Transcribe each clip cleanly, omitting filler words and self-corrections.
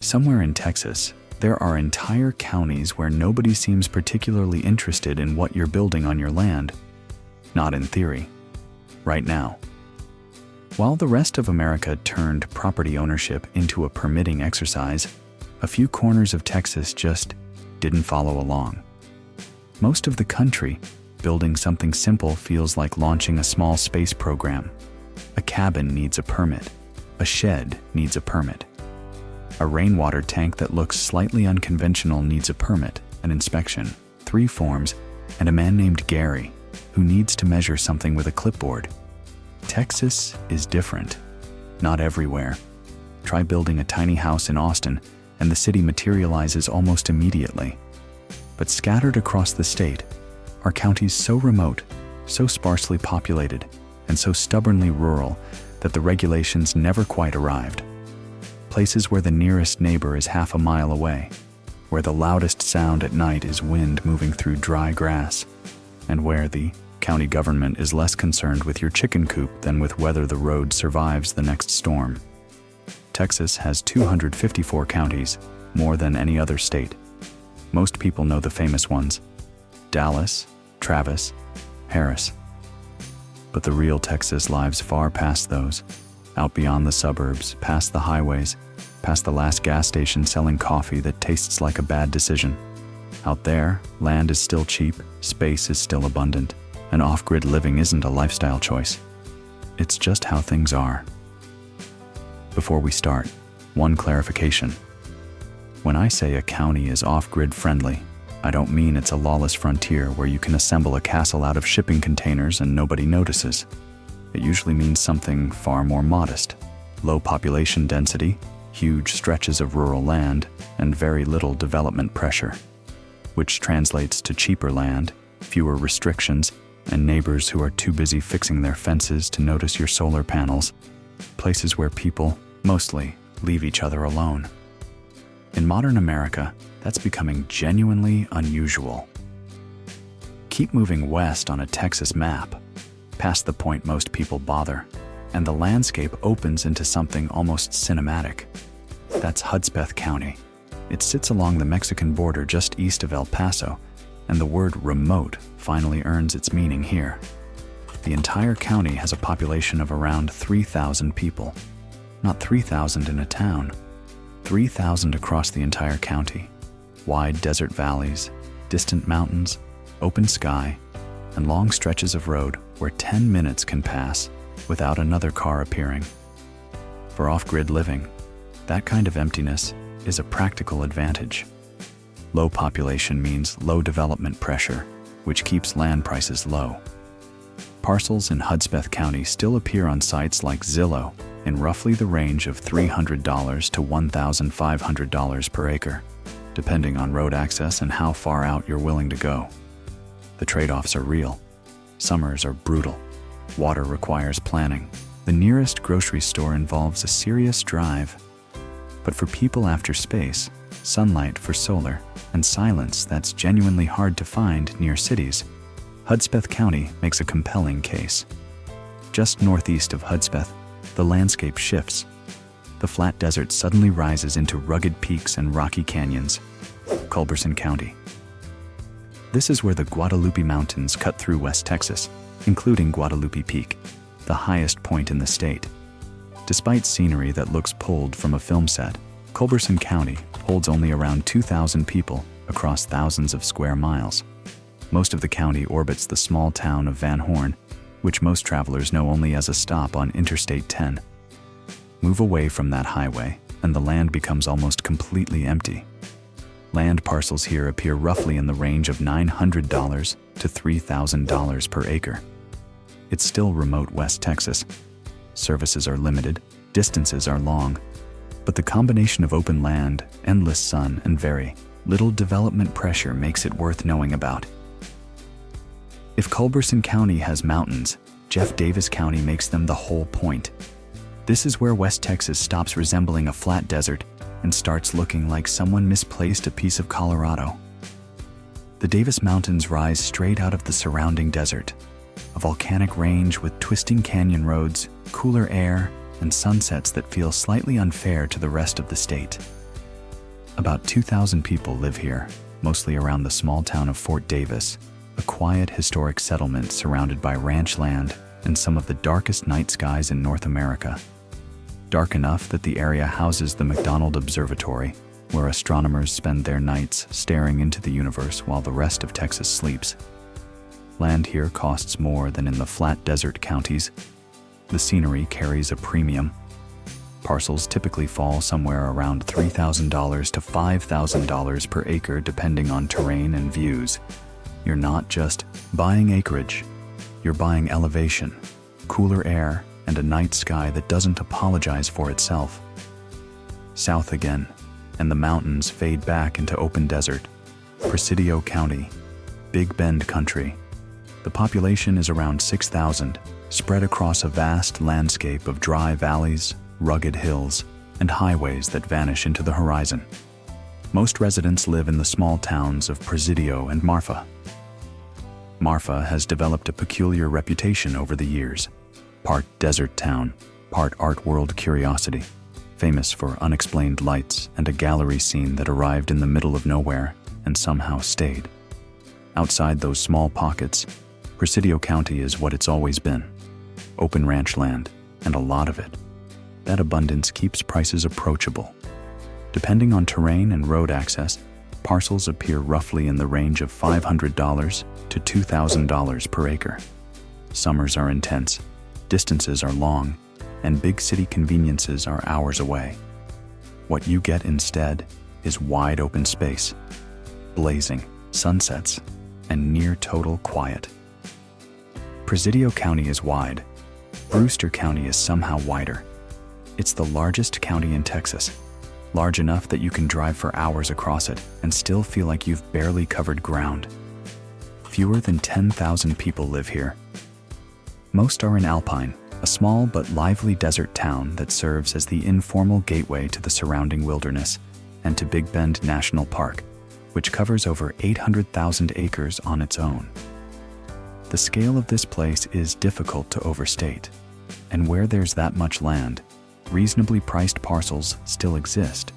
Somewhere in Texas, there are entire counties where nobody seems particularly interested in what you're building on your land. Not in theory. Right now. While the rest of America turned property ownership into a permitting exercise, a few corners of Texas just didn't follow along. Most of the country, building something simple feels like launching a small space program. A cabin needs a permit. A shed needs a permit. A rainwater tank that looks slightly unconventional needs a permit, an inspection, 3 forms, and a man named Gary who needs to measure something with a clipboard. Texas is different. Not everywhere. Try building a tiny house in Austin, and the city materializes almost immediately. But scattered across the state are counties so remote, so sparsely populated, and so stubbornly rural that the regulations never quite arrived. Places where the nearest neighbor is half a mile away, where the loudest sound at night is wind moving through dry grass, and where the county government is less concerned with your chicken coop than with whether the road survives the next storm. Texas has 254 counties, more than any other state. Most people know the famous ones: Dallas, Travis, Harris. But the real Texas lives far past those, out beyond the suburbs, past the highways, past the last gas station selling coffee that tastes like a bad decision. Out there, land is still cheap, space is still abundant, and off-grid living isn't a lifestyle choice. It's just how things are. Before we start, one clarification. When I say a county is off-grid friendly, I don't mean it's a lawless frontier where you can assemble a castle out of shipping containers and nobody notices. It usually means something far more modest: low population density, huge stretches of rural land, and very little development pressure, which translates to cheaper land, fewer restrictions, and neighbors who are too busy fixing their fences to notice your solar panels. Places where people, mostly, leave each other alone. In modern America, that's becoming genuinely unusual. Keep moving west on a Texas map, past the point most people bother, and the landscape opens into something almost cinematic. That's Hudspeth County. It sits along the Mexican border just east of El Paso, and the word remote finally earns its meaning here. The entire county has a population of around 3,000 people. Not 3,000 in a town, 3,000 across the entire county. Wide desert valleys, distant mountains, open sky, and long stretches of road where 10 minutes can pass without another car appearing. For off-grid living, that kind of emptiness is a practical advantage. Low population means low development pressure, which keeps land prices low. Parcels in Hudspeth County still appear on sites like Zillow in roughly the range of $300 to $1,500 per acre, depending on road access and how far out you're willing to go. The trade-offs are real. Summers are brutal. Water requires planning. The nearest grocery store involves a serious drive. But for people after space, sunlight for solar, and silence that's genuinely hard to find near cities, Hudspeth County makes a compelling case. Just northeast of Hudspeth, the landscape shifts. The flat desert suddenly rises into rugged peaks and rocky canyons. Culberson County. This is where the Guadalupe Mountains cut through West Texas, including Guadalupe Peak, the highest point in the state. Despite scenery that looks pulled from a film set, Culberson County holds only around 2,000 people across thousands of square miles. Most of the county orbits the small town of Van Horn, which most travelers know only as a stop on Interstate 10. Move away from that highway, and the land becomes almost completely empty. Land parcels here appear roughly in the range of $900 to $3,000 per acre. It's still remote West Texas. Services are limited, distances are long, but the combination of open land, endless sun, and very little development pressure makes it worth knowing about. If Culberson County has mountains, Jeff Davis County makes them the whole point. This is where West Texas stops resembling a flat desert and starts looking like someone misplaced a piece of Colorado. The Davis Mountains rise straight out of the surrounding desert, a volcanic range with twisting canyon roads, cooler air, and sunsets that feel slightly unfair to the rest of the state. About 2,000 people live here, mostly around the small town of Fort Davis, a quiet historic settlement surrounded by ranch land and some of the darkest night skies in North America. Dark enough that the area houses the McDonald Observatory, where astronomers spend their nights staring into the universe while the rest of Texas sleeps. Land here costs more than in the flat desert counties. The scenery carries a premium. Parcels typically fall somewhere around $3,000 to $5,000 per acre depending on terrain and views. You're not just buying acreage, you're buying elevation, cooler air, and a night sky that doesn't apologize for itself. South again, and the mountains fade back into open desert. Presidio County, Big Bend country. The population is around 6,000, spread across a vast landscape of dry valleys, rugged hills, and highways that vanish into the horizon. Most residents live in the small towns of Presidio and Marfa. Marfa has developed a peculiar reputation over the years. Part desert town, part art world curiosity, famous for unexplained lights and a gallery scene that arrived in the middle of nowhere and somehow stayed. Outside those small pockets, Presidio County is what it's always been. Open ranch land, and a lot of it. That abundance keeps prices approachable. Depending on terrain and road access, parcels appear roughly in the range of $500 to $2,000 per acre. Summers are intense, distances are long, and big city conveniences are hours away. What you get instead is wide open space, blazing sunsets, and near total quiet. Presidio County is wide. Brewster County is somehow wider. It's the largest county in Texas, large enough that you can drive for hours across it and still feel like you've barely covered ground. Fewer than 10,000 people live here. Most are in Alpine, a small but lively desert town that serves as the informal gateway to the surrounding wilderness and to Big Bend National Park, which covers over 800,000 acres on its own. The scale of this place is difficult to overstate, and where there's that much land, reasonably priced parcels still exist.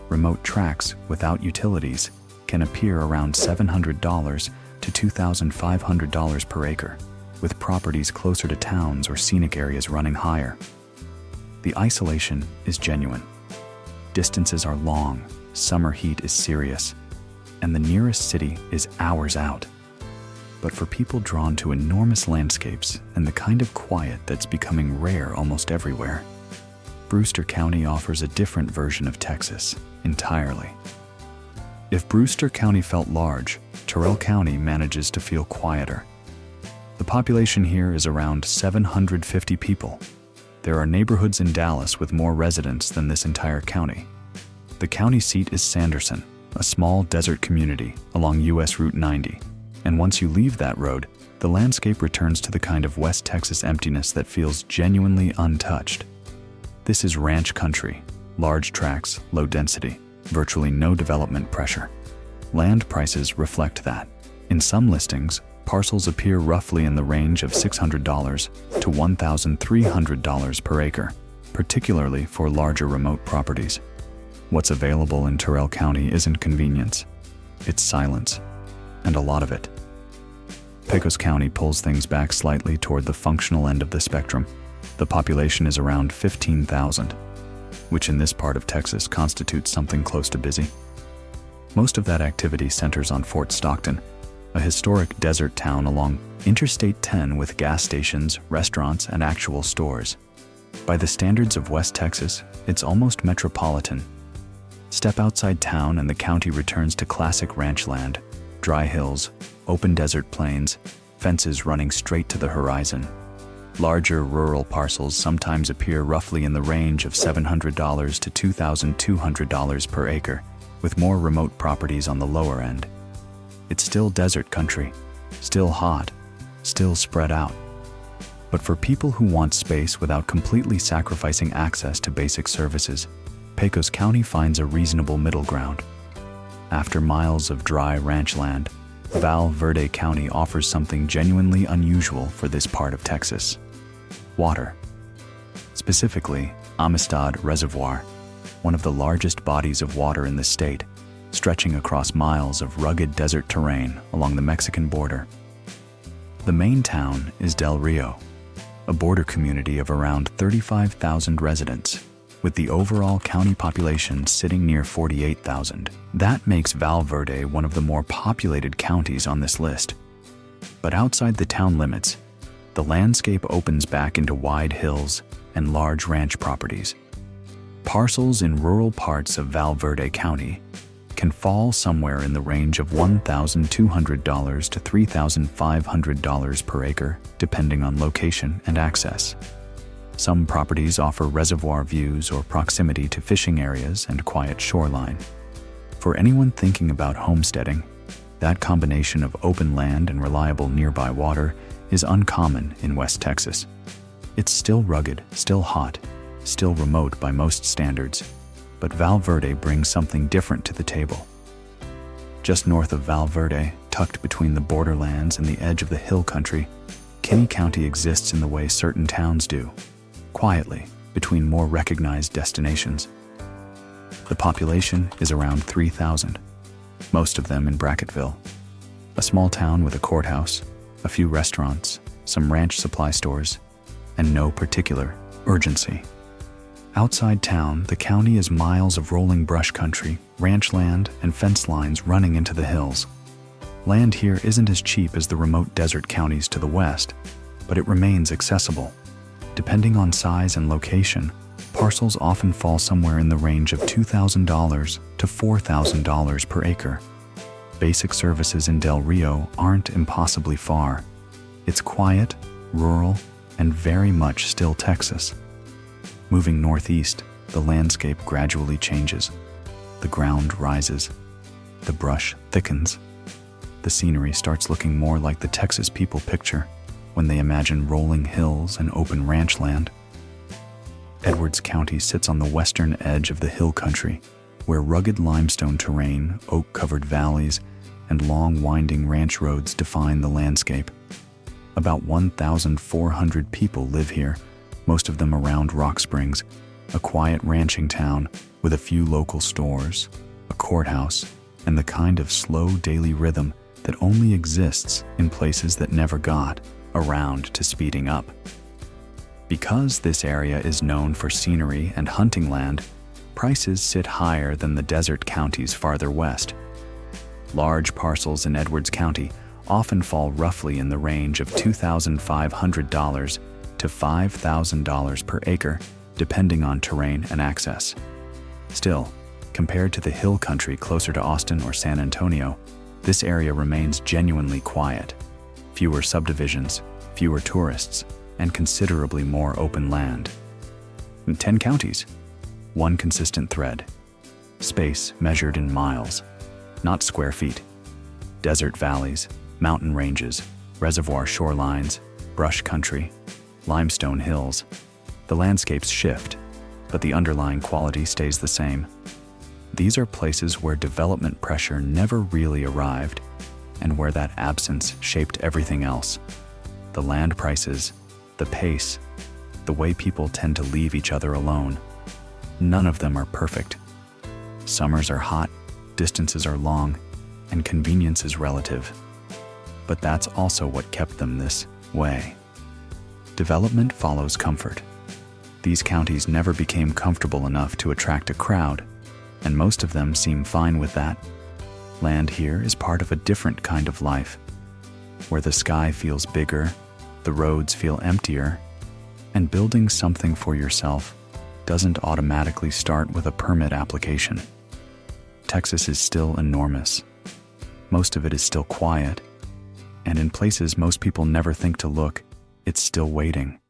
Remote tracts without utilities can appear around $700 to $2,500 per acre, with properties closer to towns or scenic areas running higher. The isolation is genuine. Distances are long, summer heat is serious, and the nearest city is hours out. But for people drawn to enormous landscapes and the kind of quiet that's becoming rare almost everywhere, Brewster County offers a different version of Texas entirely. If Brewster County felt large, Terrell County manages to feel quieter. The population here is around 750 people. There are neighborhoods in Dallas with more residents than this entire county. The county seat is Sanderson, a small desert community along US Route 90. And once you leave that road, the landscape returns to the kind of West Texas emptiness that feels genuinely untouched. This is ranch country, large tracts, low density, virtually no development pressure. Land prices reflect that. In some listings, parcels appear roughly in the range of $600 to $1,300 per acre, particularly for larger remote properties. What's available in Terrell County isn't convenience, it's silence. And a lot of it. Pecos County pulls things back slightly toward the functional end of the spectrum. The population is around 15,000, which in this part of Texas constitutes something close to busy. Most of that activity centers on Fort Stockton, a historic desert town along Interstate 10 with gas stations, restaurants, and actual stores. By the standards of West Texas, it's almost metropolitan. Step outside town and the county returns to classic ranch land. Dry hills, open desert plains, fences running straight to the horizon. Larger rural parcels sometimes appear roughly in the range of $700 to $2,200 per acre, with more remote properties on the lower end. It's still desert country, still hot, still spread out. But for people who want space without completely sacrificing access to basic services, Pecos County finds a reasonable middle ground. After miles of dry ranch land, Val Verde County offers something genuinely unusual for this part of Texas: water. Specifically, Amistad Reservoir. one of the largest bodies of water in the state, stretching across miles of rugged desert terrain along the Mexican border. The main town is Del Rio, a border community of around 35,000 residents, with the overall county population sitting near 48,000. That makes Val Verde one of the more populated counties on this list. But outside the town limits, the landscape opens back into wide hills and large ranch properties. Parcels in rural parts of Val Verde County can fall somewhere in the range of $1,200 to $3,500 per acre, depending on location and access. Some properties offer reservoir views or proximity to fishing areas and quiet shoreline. For anyone thinking about homesteading, that combination of open land and reliable nearby water is uncommon in West Texas. It's still rugged, still hot, still remote by most standards, but Val Verde brings something different to the table. Just north of Val Verde, tucked between the borderlands and the edge of the hill country, Kinney County exists in the way certain towns do, quietly, between more recognized destinations. The population is around 3,000, most of them in Brackettville, a small town with a courthouse, a few restaurants, some ranch supply stores, and no particular urgency. Outside town, the county is miles of rolling brush country, ranch land, and fence lines running into the hills. Land here isn't as cheap as the remote desert counties to the west, but it remains accessible. Depending on size and location, parcels often fall somewhere in the range of $2,000 to $4,000 per acre. Basic services in Del Rio aren't impossibly far. It's quiet, rural, and very much still Texas. Moving northeast, the landscape gradually changes. The ground rises. The brush thickens. The scenery starts looking more like the Texas people picture when they imagine rolling hills and open ranch land. Edwards County sits on the western edge of the hill country, where rugged limestone terrain, oak-covered valleys, and long winding ranch roads define the landscape. About 1,400 people live here, most of them around Rock Springs, a quiet ranching town with a few local stores, a courthouse, and the kind of slow daily rhythm that only exists in places that never got around to speeding up. Because this area is known for scenery and hunting land, prices sit higher than the desert counties farther west. Large parcels in Edwards County often fall roughly in the range of $2,500 to $5,000 per acre, depending on terrain and access. Still, compared to the hill country closer to Austin or San Antonio, this area remains genuinely quiet. Fewer subdivisions, fewer tourists, and considerably more open land. 10 counties, one consistent thread. Space measured in miles, not square feet. Desert valleys, mountain ranges, reservoir shorelines, brush country, limestone hills. The landscapes shift, but the underlying quality stays the same. These are places where development pressure never really arrived, and where that absence shaped everything else. The land prices, the pace, the way people tend to leave each other alone. None of them are perfect. Summers are hot, distances are long, and convenience is relative. But that's also what kept them this way. Development follows comfort. These counties never became comfortable enough to attract a crowd, and most of them seem fine with that. Land here is part of a different kind of life, where the sky feels bigger, the roads feel emptier, and building something for yourself doesn't automatically start with a permit application. Texas is still enormous. Most of it is still quiet, and in places most people never think to look, it's still waiting.